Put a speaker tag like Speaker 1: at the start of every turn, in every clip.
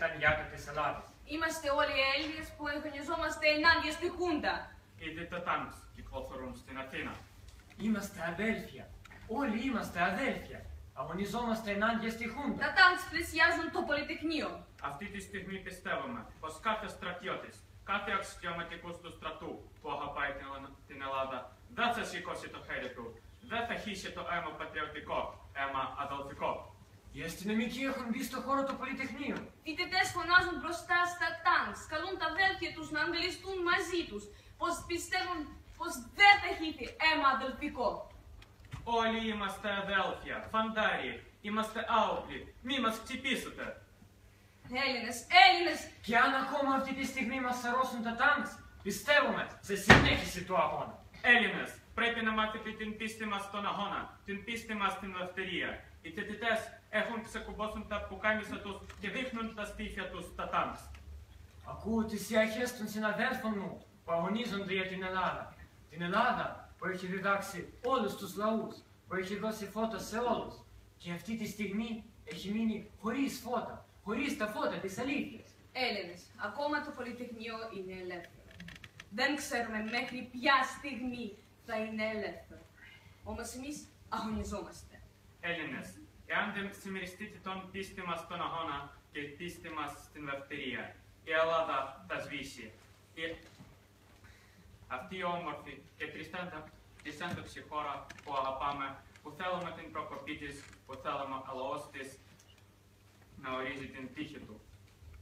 Speaker 1: τα νιάτα της Ελλάδας.
Speaker 2: Είμαστε όλοι Έλληνες που αγωνιζόμαστε ενάντια στη Χούντα.
Speaker 3: Ήδη τα τάγκς κυκλοφορούν στην Αθήνα.
Speaker 1: Είμαστε αδέλφια. Όλοι είμαστε αδέλφια. Αγωνιζόμαστε ενάντια στη Χούντα.
Speaker 2: Τα τάγκς πλησιάζουν το Πολυτεχνείο.
Speaker 3: Αυτή τη στιγμή πιστεύουμε πως κάθε στρατιώτης, κάθε αξιωματικός του στρατού που αγαπάει την Ελλάδα, δεν θα σηκώσει το χέρι του, δεν θα χύσει το αίμα πατριωτικό, αίμα αδελφικό.
Speaker 1: Οι αστυνομικοί έχουν μπει στο χώρο του Πολυτεχνείου.
Speaker 2: Φοιτητές φωνάζουν μπροστά στα τάγκς, καλούν τα αδέλφια τους να αγγελιστούν μαζί τους, πως πιστεύουν πως δεν θα χύθει αίμα αδελφικό.
Speaker 3: Όλοι είμαστε αδέλφια, φαντάριοι, είμαστε άοπλοι, μη μας χτυπήσετε.
Speaker 2: Έλληνες, Έλληνες!
Speaker 1: Και αν ακόμα αυτή τη στιγμή μας αρρώσουν τα τάγκς, πιστεύουμε σε συνέχιση του αγώνα.
Speaker 3: Έλληνες, πρέπει να μάθετε την πίστη μας στον αγώνα, την πίστη μας στην ελευθερία. Οι φοιτητές έχουν ξεκουμπώσει τα πουκάμισα τους και δείχνουν τα στήθια τους στα τάγκς.
Speaker 1: Ακούω τις ιαχές των συναδέλφων μου που αγωνίζονται για την Ελλάδα. Την Ελλάδα που έχει διδάξει όλους τους λαούς, που έχει δώσει φώτα σε όλους. Και αυτή τη στιγμή έχει μείνει χωρίς φώτα, χωρίς τα φώτα της αλήθειας.
Speaker 2: Έλληνες, ακόμα το Πολυτεχνείο είναι ελεύθερο. Δεν ξέρουμε μέχρι ποια στιγμή θα είναι ελεύθερο. Όμως εμείς αγωνιζόμαστε.
Speaker 3: Έλληνες, εάν δεν συμμεριστείτε τον πίστη μας στον αγώνα και πίστη μας στην ελευθερία, η Ελλάδα θα σβήσει. Αυτή η όμορφη και τρισέντοξη χώρα που αγαπάμε, που θέλουμε την προκοπή της, που θέλουμε ο λαός της να ορίζει την τύχη του.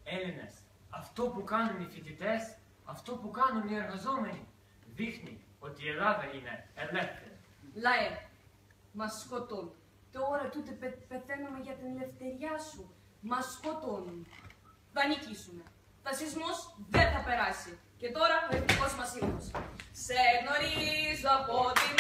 Speaker 1: Έλληνες, αυτό που κάνουν οι φοιτητές, αυτό που κάνουν οι εργαζόμενοι, δείχνει ότι η Ελλάδα είναι ελεύθερη.
Speaker 2: Λαέ, μας σκοτώνουν. Τώρα τούτε πεθαίνουμε για την ελευθεριά σου. Μας σκοτώνουν. Θα νικήσουμε. Φασισμός δεν θα περάσει. Και τώρα ο εθνικός μας ύμνος. Σε γνωρίζω από την